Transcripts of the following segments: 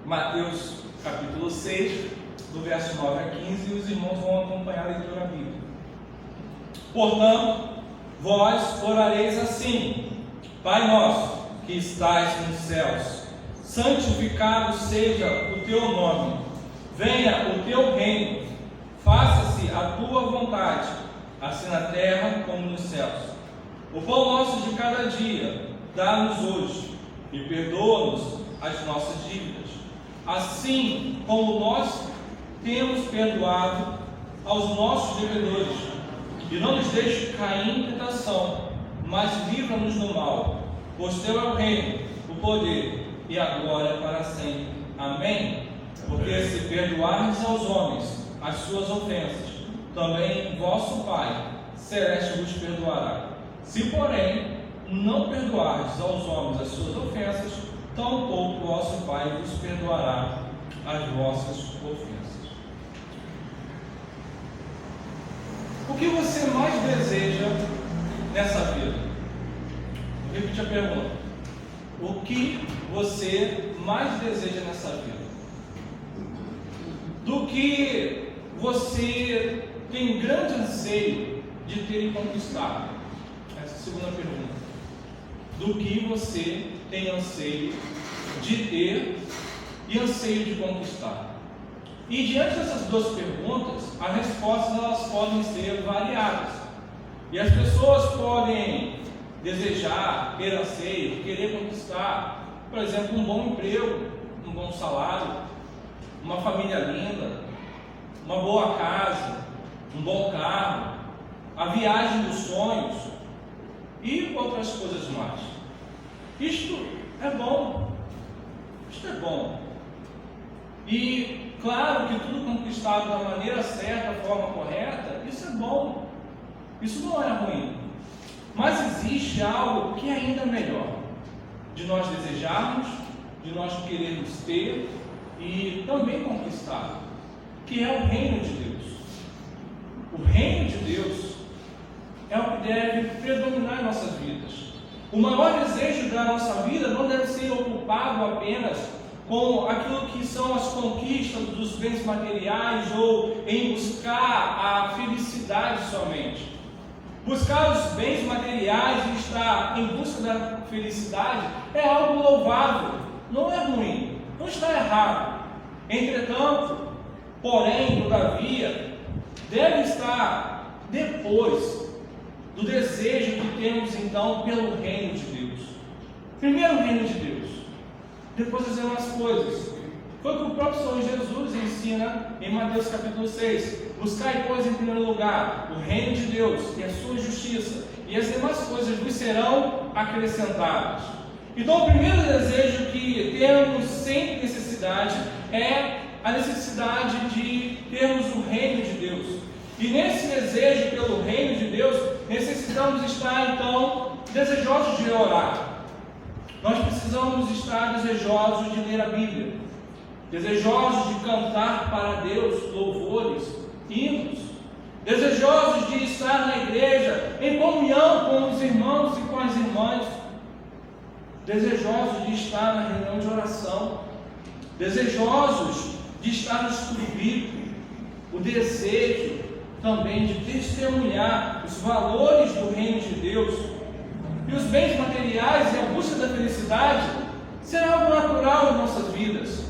Mateus capítulo 6, do verso 9 a 15, e os irmãos vão acompanhar a leitura bíblica. Portanto, vós orareis assim: Pai nosso, que estais nos céus, santificado seja o teu nome, venha o teu reino, faça-se a tua vontade, assim na terra como nos céus. O pão nosso de cada dia, dá-nos hoje, e perdoa-nos as nossas dívidas, assim como nós temos perdoado aos nossos devedores. E não nos deixe cair em tentação, mas livra-nos do mal, pois teu é o reino, o poder e a glória para sempre. Amém? Porque se perdoardes aos homens as suas ofensas, também vosso Pai celeste vos perdoará. Se, porém, não perdoardes aos homens as suas ofensas, tampouco vosso Pai vos perdoará as vossas ofensas. O que você mais deseja nessa vida? Vou repetir a pergunta. O que você mais deseja nessa vida? Do que você tem grande anseio de ter e conquistar? Essa é a segunda pergunta. Do que você tem anseio de ter e anseio de conquistar? E diante dessas duas perguntas, as respostas elas podem ser variadas. E as pessoas podem desejar, ter anseio, querer conquistar, por exemplo, um bom emprego, um bom salário, uma família linda, uma boa casa, um bom carro, a viagem dos sonhos e outras coisas mais. Isto é bom. Isto é bom. E claro que tudo conquistado da maneira certa, da forma correta, isso é bom. Isso não é ruim. Mas existe algo que é ainda melhor, de nós desejarmos, de nós querermos ter e também conquistar, que é o reino de Deus. O reino de Deus é o que deve predominar em nossas vidas. O maior desejo da nossa vida não deve ser ocupado apenas com aquilo que são as conquistas dos bens materiais ou em buscar a felicidade somente. Buscar os bens materiais e estar em busca da felicidade é algo louvável, não é ruim, não está errado. Entretanto, porém, todavia, deve estar depois do desejo que temos então pelo reino de Deus. Primeiro o reino de Deus, depois as demais coisas. Foi o que o próprio Senhor Jesus ensina em Mateus capítulo 6. Buscai, pois, em primeiro lugar o reino de Deus e a sua justiça, e as demais coisas vos serão acrescentadas. Então, o primeiro desejo que temos sempre necessidade é a necessidade de termos o reino de Deus. E nesse desejo pelo reino de Deus, necessitamos estar, então, desejosos de orar. Nós precisamos estar desejosos de ler a Bíblia, desejosos de cantar para Deus louvores, hinos, desejosos de estar na igreja em comunhão com os irmãos e com as irmãs, desejosos de estar na reunião de oração, desejosos de estar no estudo bíblico, o desejo também de testemunhar os valores do reino de Deus. E os bens materiais e a busca da felicidade será algo natural em nossas vidas.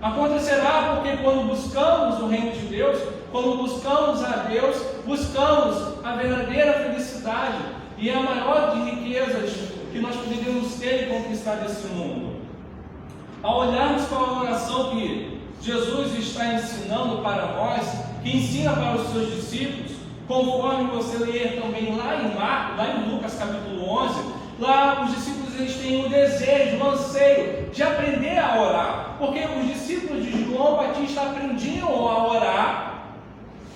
Acontecerá porque quando buscamos o reino de Deus, quando buscamos a Deus, buscamos a verdadeira felicidade e a maior de riquezas que nós poderíamos ter e conquistar desse mundo. Ao olharmos para a oração que Jesus está ensinando para nós, que ensina para os seus discípulos, conforme você ler também lá em Lucas capítulo 11, lá os discípulos eles têm um desejo, um anseio de aprender a orar, porque os discípulos de João Batista aprendiam a orar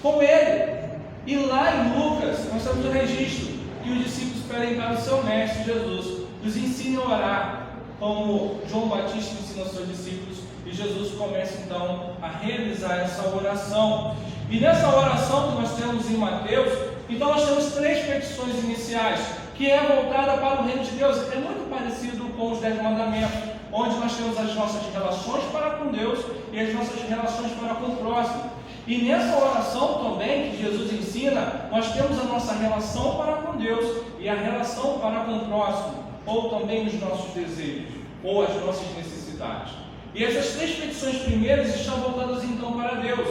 com ele. E lá em Lucas nós temos o registro que os discípulos pedem para o seu mestre Jesus nos ensine a orar, como João Batista ensina aos seus discípulos, e Jesus começa então a realizar essa oração. E nessa oração que nós temos em Mateus, então nós temos três petições iniciais, que é voltada para o reino de Deus. É muito parecido com os 10 mandamentos. onde nós temos as nossas relações para com Deus e as nossas relações para com o próximo. E nessa oração também que Jesus ensina, nós temos a nossa relação para com Deus e a relação para com o próximo, ou também os nossos desejos, ou as nossas necessidades. E essas três petições primeiras estão voltadas então para Deus,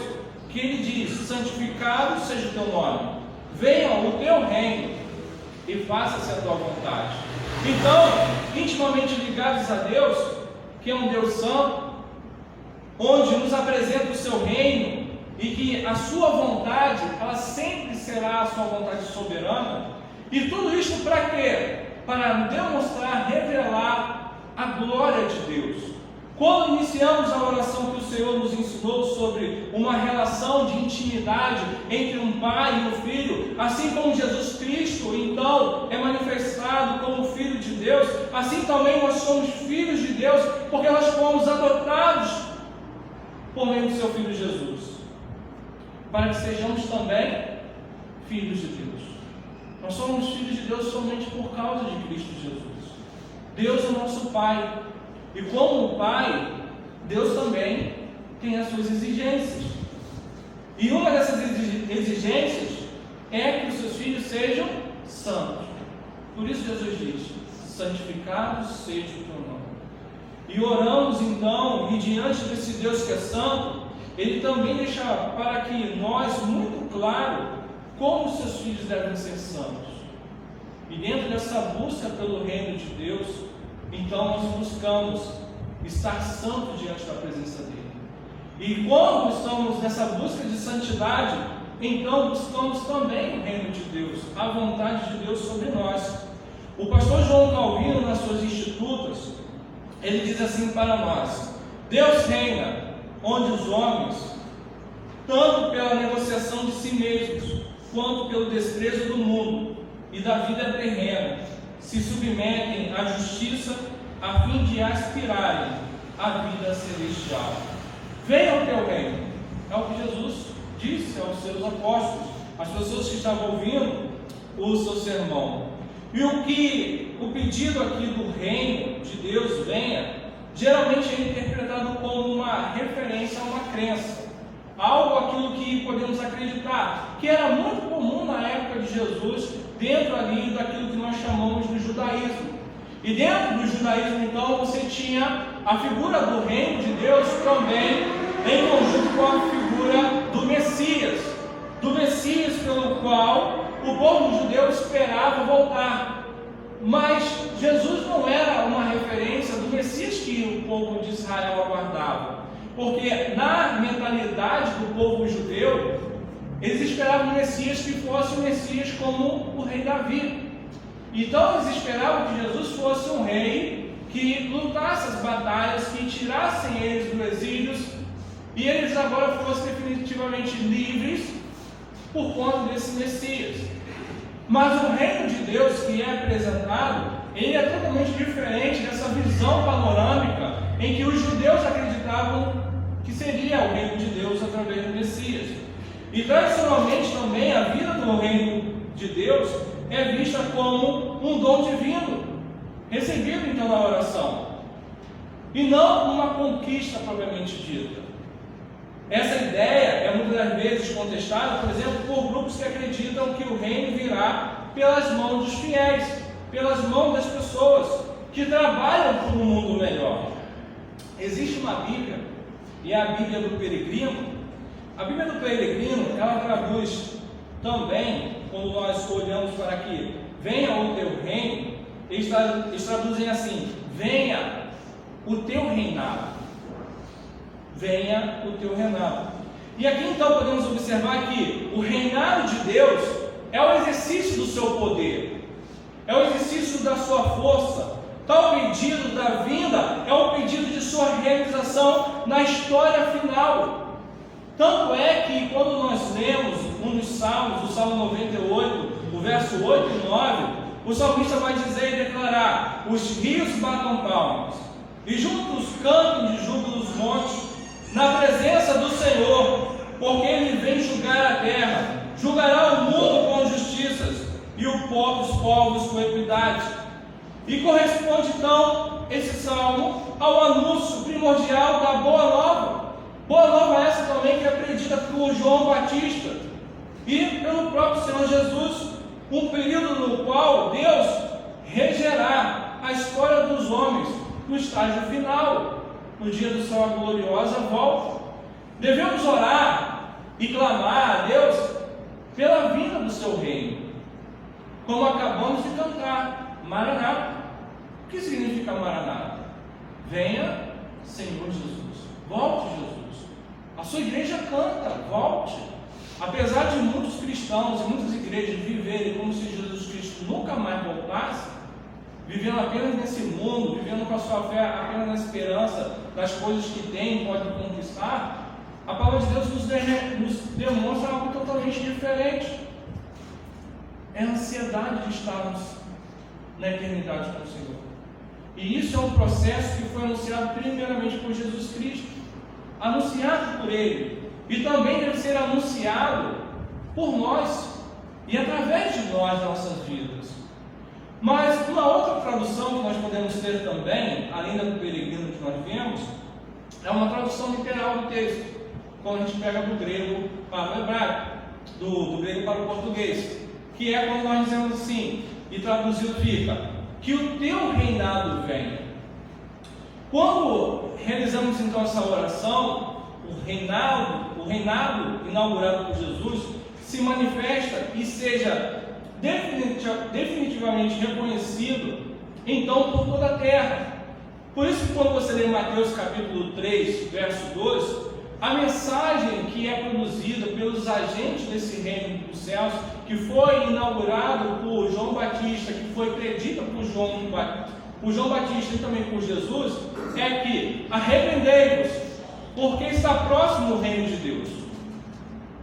que Ele diz: santificado seja o teu nome, venha o teu reino e faça-se a tua vontade. Então, intimamente ligados a Deus, que é um Deus santo, onde nos apresenta o seu reino e que a sua vontade, ela sempre será a sua vontade soberana. E tudo isso para quê? Para demonstrar, revelar a glória de Deus. Quando iniciamos a oração que o Senhor nos ensinou sobre uma relação de intimidade entre um pai e um filho, assim como Jesus Cristo então é manifestado como Filho de Deus, assim também nós somos filhos de Deus, porque nós fomos adotados por meio do seu Filho Jesus, para que sejamos também filhos de Deus. Nós somos filhos de Deus somente por causa de Cristo Jesus. Deus é o nosso Pai. E como Pai, Deus também tem as suas exigências. E uma dessas exigências é que os seus filhos sejam santos. Por isso Jesus diz: santificado seja o teu nome. E oramos então, e diante desse Deus que é santo, Ele também deixa para que nós, muito claro, como os seus filhos devem ser santos. E dentro dessa busca pelo reino de Deus, então nós buscamos estar santo diante da presença dEle. E quando estamos nessa busca de santidade, então buscamos também o reino de Deus, a vontade de Deus sobre nós. O pastor João Calvino, nas suas Institutas, ele diz assim para nós: Deus reina onde os homens, tanto pela negociação de si mesmos, quanto pelo desprezo do mundo e da vida terrena, se submetem à justiça a fim de aspirarem à vida celestial. Venha o teu reino. É o que Jesus disse aos seus apóstolos, às pessoas que estavam ouvindo o seu sermão. E o pedido aqui do reino de Deus venha, geralmente é interpretado como uma referência a uma crença, algo aquilo que podemos acreditar, que era muito comum na época de Jesus, dentro ali daquilo que nós chamamos de judaísmo. E dentro do judaísmo, então, você tinha a figura do reino de Deus também, em conjunto com a figura do Messias pelo qual o povo judeu esperava voltar. Mas Jesus não era uma referência do Messias que o povo de Israel aguardava, porque na mentalidade do povo judeu, eles esperavam o Messias que fosse o Messias como o rei Davi. Então eles esperavam que Jesus fosse um rei que lutasse as batalhas, que tirassem eles do exílio, e eles agora fossem definitivamente livres por conta desse Messias. Mas o reino de Deus que é apresentado, ele é totalmente diferente dessa visão panorâmica em que os judeus acreditavam que seria o reino de Deus através do Messias. E tradicionalmente também a vida do reino de Deus é vista como um dom divino, recebido então na oração, e não uma conquista propriamente dita. Essa ideia é muitas das vezes contestada, por exemplo, por grupos que acreditam que o reino virá pelas mãos dos fiéis, pelas mãos das pessoas que trabalham por um mundo melhor. Existe uma Bíblia, e é a Bíblia do Peregrino. A Bíblia do Peregrino, ela traduz também, quando nós olhamos para aqui, venha o teu reino, eles traduzem assim: venha o teu reinado. Venha o teu reinado. E aqui então podemos observar que o reinado de Deus é o exercício do seu poder, é o exercício da sua força. Tal pedido da vinda é o pedido de sua realização na história final. Tanto é que quando nós lemos um dos salmos, o Salmo 98, o verso 8 e 9, o salmista vai dizer e declarar: os rios batam palmas, e juntos cantem de júbilo os montes, na presença do Senhor, porque Ele vem julgar a terra, julgará o mundo com justiças, e os povos com equidade. E corresponde então esse salmo ao anúncio primordial da Boa Nova. Boa Nova essa também que é predita por João Batista e pelo próprio Senhor Jesus, um período no qual Deus regerá a história dos homens no estágio final, no dia da sua gloriosa volta. Devemos orar e clamar a Deus pela vinda do seu reino, como acabamos de cantar, Maranata. O que significa Maranata? Venha, Senhor Jesus. Volte, Jesus. A sua igreja canta, volte. Apesar de muitos cristãos e muitas igrejas viverem como se Jesus Cristo nunca mais voltasse, vivendo apenas nesse mundo, vivendo com a sua fé apenas na esperança das coisas que tem e pode conquistar, a palavra de Deus nos demonstra algo totalmente diferente. É a ansiedade de estarmos na eternidade com o Senhor. E isso é um processo que foi anunciado primeiramente por Jesus Cristo, anunciado por Ele, e também deve ser anunciado por nós e através de nós, nossas vidas. Mas uma outra tradução que nós podemos ter também, além da do peregrino que nós vemos, é uma tradução literal do texto, quando a gente pega do grego para o hebraico, do grego para o português, que é quando nós dizemos assim, e traduzido fica, que o teu reinado venha. Quando realizamos então essa oração, o reinado inaugurado por Jesus se manifesta e seja definitivamente reconhecido então por toda a terra. Por isso que quando você lê Mateus capítulo 3, verso 12, a mensagem que é produzida pelos agentes desse reino dos céus, que foi inaugurado por João Batista, que foi predita por João Batista e também por Jesus, é que arrependei-vos, porque está próximo o reino de Deus.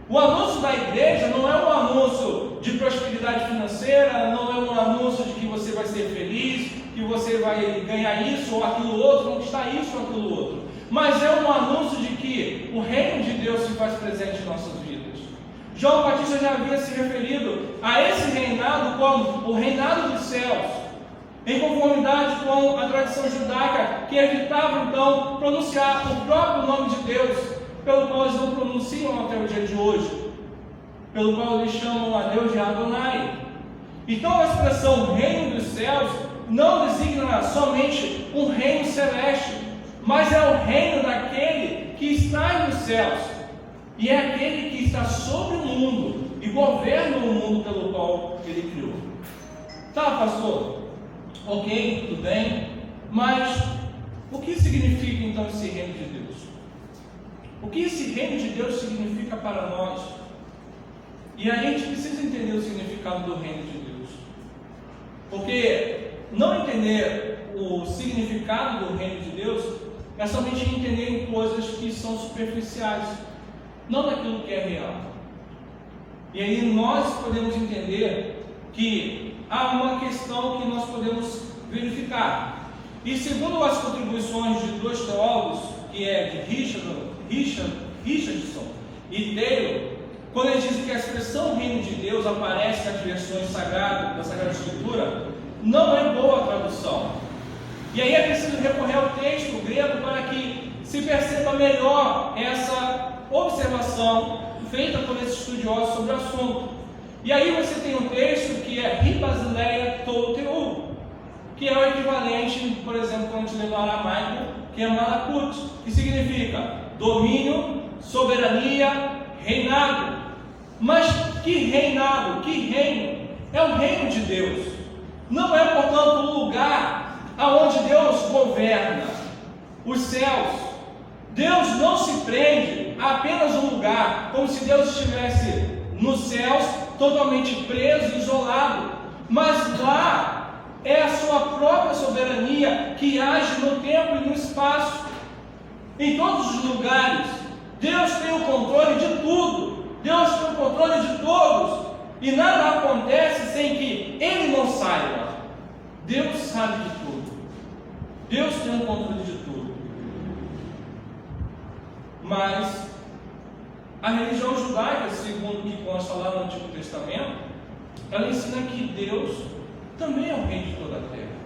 O anúncio da igreja não é um anúncio de prosperidade financeira, não é um anúncio de que você vai ser feliz, que você vai ganhar isso ou aquilo outro, conquistar isso ou aquilo outro. Mas é um anúncio de que o reino de Deus se faz presente em nossas vidas. João Batista já havia se referido a esse reinado como o reinado dos céus, em conformidade com a tradição judaica, que evitava então pronunciar o próprio nome de Deus, pelo qual eles não pronunciam até o dia de hoje, pelo qual eles chamam a Deus de Adonai. Então a expressão reino dos céus não designa somente um reino celeste, mas é o reino daquele que está nos céus, e é aquele que está sobre o mundo e governa o mundo pelo qual ele criou. Tá, pastor? Ok, tudo bem, mas o que significa então esse reino de Deus? O que esse reino de Deus significa para nós? E a gente precisa entender o significado do reino de Deus, porque não entender o significado do reino de Deus é somente entender em coisas que são superficiais, não naquilo que é real. E aí nós podemos entender que há uma questão que nós podemos verificar. E segundo as contribuições de dois teólogos, que é de Richardson e Taylor, quando eles dizem que a expressão reino de Deus aparece nas versões sagradas da Sagrada Escritura, não é boa a tradução. E aí é preciso recorrer ao texto grego para que se perceba melhor essa observação feita por esses estudiosos sobre o assunto. E aí você tem um texto que é Ribasileia Touteu, que é o equivalente, por exemplo, quando a gente lê no aramaico, que é Malakut, que significa domínio, soberania, reinado. Mas que reinado, que reino? É o reino de Deus. Não é, portanto, um lugar aonde Deus governa os céus. Deus não se prende a apenas um lugar, como se Deus estivesse nos céus, totalmente preso, isolado. Mas lá é a sua própria soberania que age no tempo e no espaço. Em todos os lugares, Deus tem o controle de tudo. Deus tem o controle de todos. E nada acontece sem que Ele não saiba. Deus sabe de tudo. Deus tem o controle de tudo. Mas a religião judaica, segundo o que consta lá no Antigo Testamento, ela ensina que Deus também é o rei de toda a terra.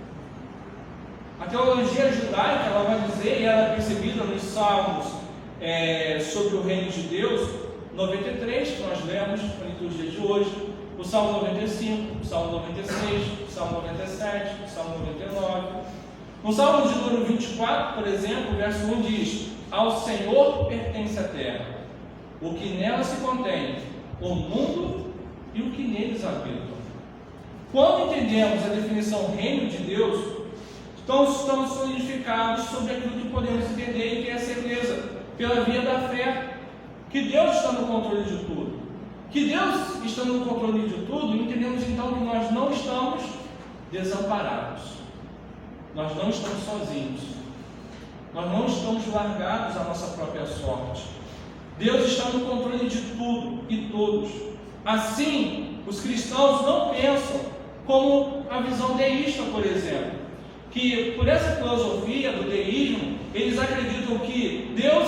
A teologia judaica, ela vai dizer, e ela é percebida nos Salmos sobre o reino de Deus, 93, que nós lemos na liturgia de hoje, o Salmo 95, o Salmo 96, o Salmo 97, o Salmo 99. No Salmo de número 24, por exemplo, o verso 1 diz: ao Senhor pertence a terra, o que nela se contém, o mundo e o que neles habitam. Quando entendemos a definição reino de Deus, então estamos solidificados sobre aquilo que podemos entender e que é a certeza, pela via da fé, que Deus está no controle de tudo. Que Deus está no controle de tudo, entendemos então que nós não estamos desamparados, nós não estamos sozinhos, nós não estamos largados à nossa própria sorte. Deus está no controle de tudo e todos. Assim, os cristãos não pensam como a visão deísta, por exemplo, que por essa filosofia do deísmo, eles acreditam que Deus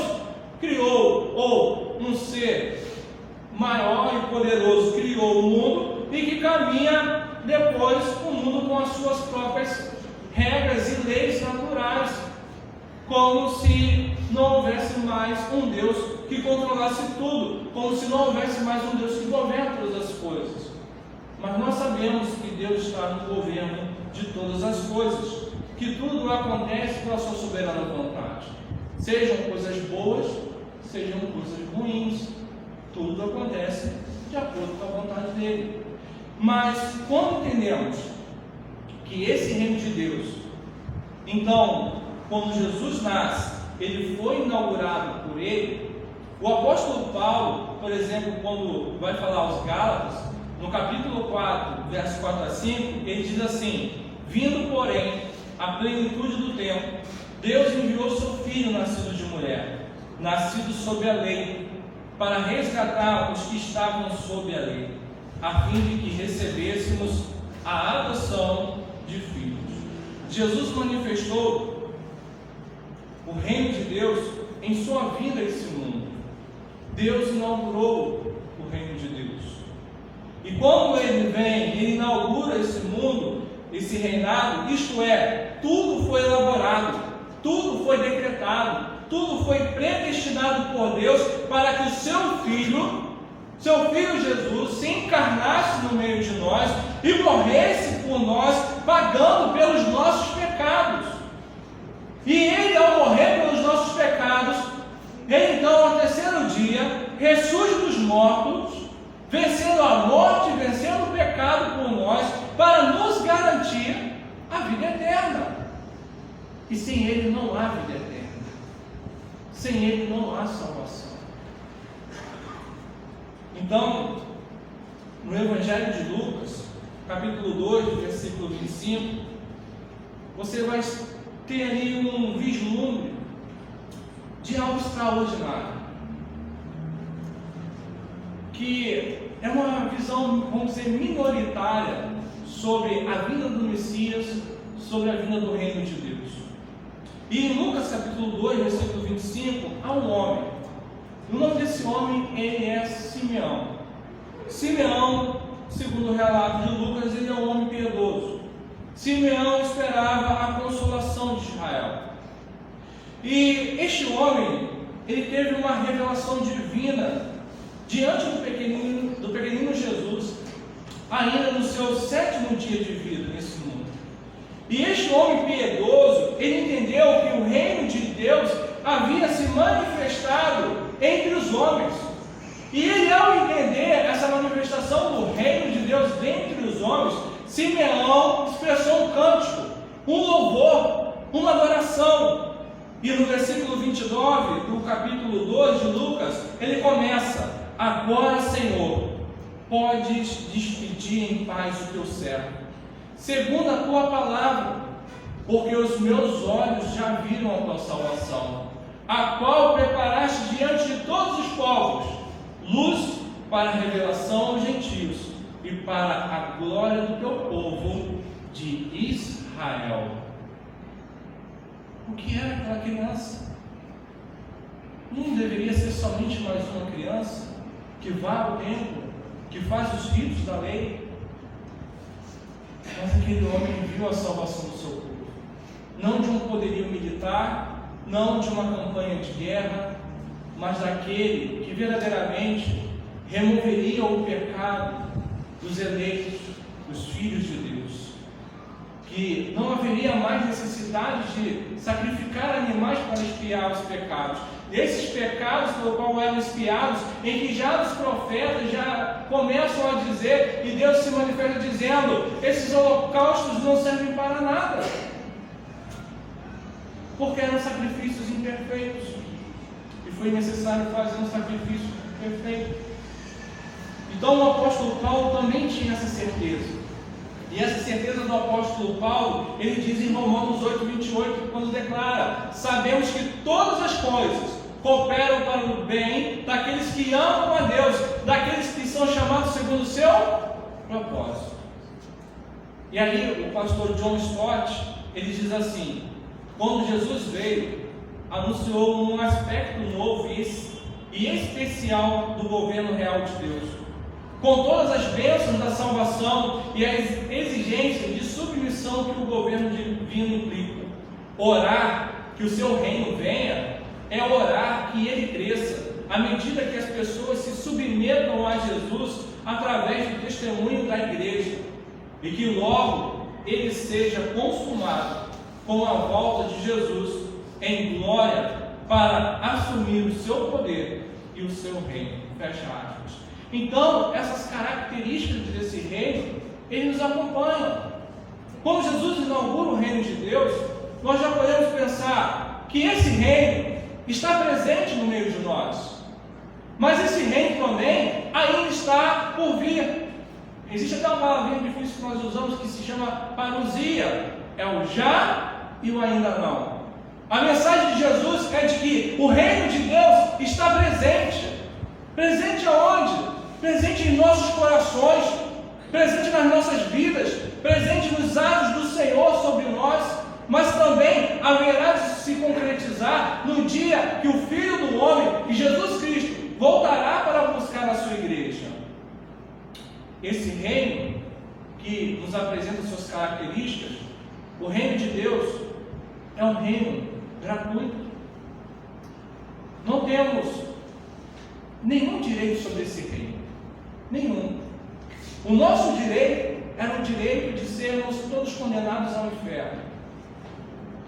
criou, ou um ser maior e poderoso criou o mundo e que caminha depois o mundo com as suas próprias regras e leis naturais, como se não houvesse mais um Deus que controlasse tudo, como se não houvesse mais um Deus que governa todas as coisas. Mas nós sabemos que Deus está no governo de todas as coisas, que tudo acontece pela sua soberana vontade, sejam coisas boas, sejam coisas ruins, tudo acontece de acordo com a vontade dele. Mas quando entendemos que esse reino de Deus, então, quando Jesus nasce, ele foi inaugurado por ele. O apóstolo Paulo, por exemplo, quando vai falar aos Gálatas, no capítulo 4, verso 4 a 5, ele diz assim: vindo, porém, a plenitude do tempo, Deus enviou seu Filho nascido de mulher, nascido sob a lei, para resgatar os que estavam sob a lei, a fim de que recebêssemos a adoção de filhos. Jesus manifestou o reino de Deus em sua vida a esse mundo. Deus inaugurou o reino de Deus. E quando ele vem, ele inaugura esse mundo, esse reinado, isto é, tudo foi elaborado, tudo foi decretado, tudo foi predestinado por Deus para que o seu Filho Jesus, se encarnasse no meio de nós e morresse por nós, pagando pelos nossos pecados. E ele, ao morrer pelos nossos pecados, ele então, ao terceiro dia, ressurge dos mortos, vencendo a morte, vencendo o pecado por nós, para nos garantir a vida eterna. E sem ele não há vida eterna. Sem ele não há salvação. Então, no Evangelho de Lucas, capítulo 2, versículo 25, você vai ter ali um vislumbre de algo extraordinário, que é uma visão, vamos dizer, minoritária sobre a vinda do Messias, sobre a vinda do reino de Deus. E em Lucas capítulo 2, versículo 25, há um homem. O nome desse homem, ele é Simeão. Simeão, segundo o relato de Lucas, ele é um homem piedoso. Simeão esperava a consolação de Israel. E este homem, ele teve uma revelação divina diante do pequenino Jesus, ainda no seu 7º dia de vida nesse mundo. E este homem piedoso, ele entendeu que o reino de Deus havia se manifestado entre os homens. E ele, ao entender essa manifestação do reino de Deus dentre os homens, Simeão expressou um cântico, um louvor, uma adoração. E no versículo 29 do capítulo 2 de Lucas, ele começa: agora, Senhor, podes despedir em paz o teu servo, segundo a tua palavra, porque os meus olhos já viram a tua salvação, a qual preparaste diante de todos os povos, luz para a revelação aos gentios e para a glória do teu povo de Israel. O que era aquela criança? Não deveria ser somente mais uma criança que vai ao templo, que faz os ritos da lei? Mas aquele homem viu a salvação do seu povo. não de um poderio militar, não de uma campanha de guerra, mas daquele que verdadeiramente removeria o pecado dos eleitos, dos filhos de Deus. Que não haveria mais necessidade de sacrificar animais para expiar os pecados. Esses pecados pelo qual eram expiados, em que já os profetas já começam a dizer, e Deus se manifesta dizendo: esses holocaustos não servem para nada, porque eram sacrifícios imperfeitos, e foi necessário fazer um sacrifício perfeito. Então o apóstolo Paulo também tinha essa certeza. E essa certeza do apóstolo Paulo, ele diz em Romanos 8:28, quando declara: sabemos que todas as coisas cooperam para o bem daqueles que amam a Deus, daqueles que são chamados segundo o seu propósito. E aí o pastor John Stott, ele diz assim: quando Jesus veio, anunciou um aspecto novo e especial do governo real de Deus, com todas as bênçãos da salvação e as exigências de submissão que o governo divino implica. Orar que o seu reino venha é orar que ele cresça, à medida que as pessoas se submetam a Jesus através do testemunho da igreja, e que logo ele seja consumado com a volta de Jesus em glória para assumir o seu poder e o seu reino. Fecha aspas. Então, essas características desse reino, ele nos acompanham. Quando Jesus inaugura o reino de Deus, nós já podemos pensar que esse reino está presente no meio de nós, mas esse reino também ainda está por vir. Existe até uma palavrinha difícil que nós usamos que se chama parousia, é o já e o ainda não. A mensagem de Jesus é de que o reino de Deus está presente. Presente aonde? Presente em nossos corações, presente nas nossas vidas, presente nos atos do Senhor sobre nós, mas também haverá de se concretizar no dia que o Filho do Homem, que Jesus Cristo, voltará para buscar a sua igreja. Esse reino que nos apresenta suas características, o reino de Deus, é um reino gratuito. Não temos nenhum direito sobre esse reino. Nenhum. O nosso direito era o direito de sermos todos condenados ao inferno.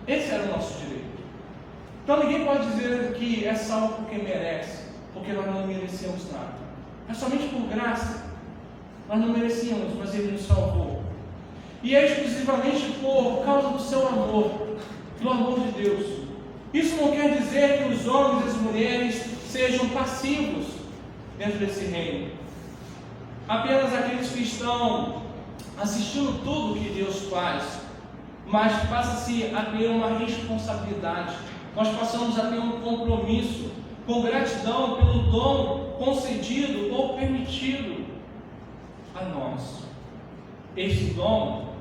Esse era o nosso direito. Então ninguém pode dizer que é salvo porque merece, porque nós não merecemos nada. É somente por graça. Nós não merecíamos, mas Ele nos salvou. E é exclusivamente por causa do seu amor, do amor de Deus. Isso não quer dizer que os homens e as mulheres sejam passivos dentro desse reino. Apenas aqueles que estão assistindo tudo que Deus faz, mas passa-se a ter uma responsabilidade. Nós passamos a ter um compromisso com gratidão pelo dom concedido ou permitido a nós. Este dom,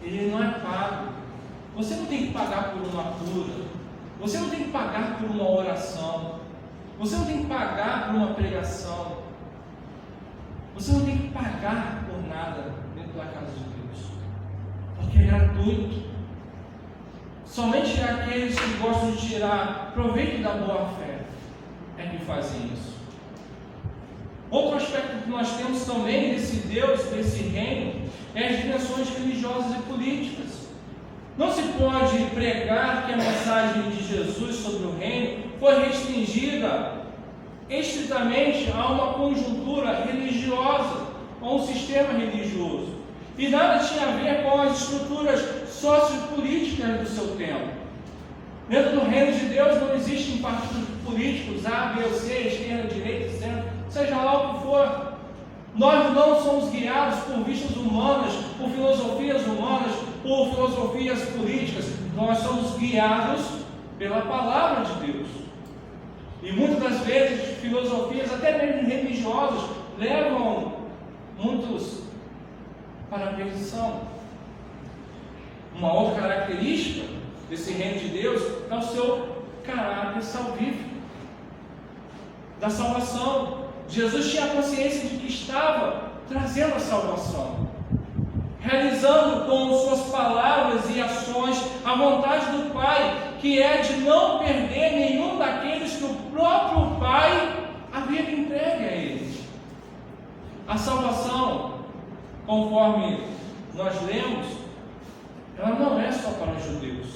ele não é pago. Você não tem que pagar por uma cura, você não tem que pagar por uma oração, você não tem que pagar por uma pregação, você não tem que pagar por nada dentro da casa de Deus, porque é gratuito. Somente aqueles que gostam de tirar proveito da boa fé é que fazem isso. Outro aspecto que nós temos também desse Deus, desse reino, é as dimensões religiosas e políticas. Não se pode pregar que a mensagem de Jesus sobre o reino foi restringida estritamente a uma conjuntura religiosa, a um sistema religioso, e nada tinha a ver com as estruturas sociopolíticas do seu tempo. Dentro do reino de Deus não existem partidos políticos A, B ou C, esquerda, direita, centro, seja lá o que for. Nós não somos guiados por vistas humanas, por filosofias humanas, por filosofias políticas. Nós somos guiados pela palavra de Deus. E muitas das vezes filosofias, até mesmo religiosas, levam muitos para a perdição. Uma outra característica desse reino de Deus é o seu caráter salvífico, da salvação. Jesus tinha a consciência de que estava trazendo a salvação. realizando com suas palavras e ações a vontade do Pai, que é de não perder nenhum daqueles que o próprio Pai havia entregue a eles. A salvação, conforme nós lemos, ela não é só para os judeus.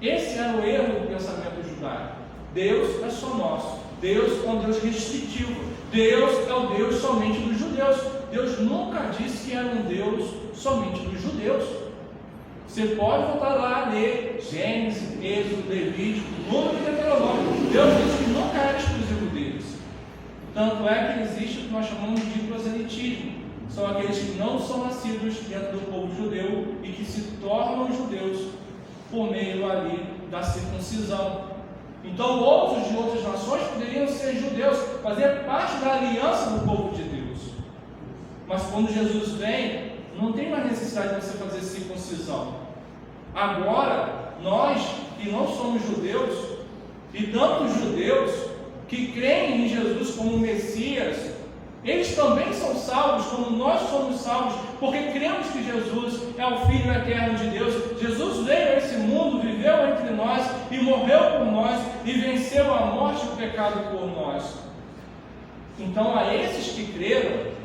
Esse era o erro do pensamento judaico. Deus é só nosso. Deus é um Deus restritivo. Deus é o Deus somente dos judeus. Deus nunca disse que era um Deus somente dos judeus. Você pode voltar lá a ler Gênesis, Êxodo, Levítico, Número e Deuteronômio. Deus disse que nunca era exclusivo deles. Tanto é que existe o que nós chamamos de proselitismo. São aqueles que não são nascidos dentro do povo judeu e que se tornam judeus por meio ali da circuncisão. Então outros de outras nações poderiam ser judeus, fazer parte da aliança do povo de Deus. Mas quando Jesus vem, não tem mais necessidade de você fazer circuncisão. Agora, nós que não somos judeus, e tantos judeus que creem em Jesus como Messias, eles também são salvos, como nós somos salvos, porque cremos que Jesus é o Filho eterno de Deus. Jesus veio a esse mundo, viveu entre nós e morreu por nós e venceu a morte e o pecado por nós. Então, a esses que creram,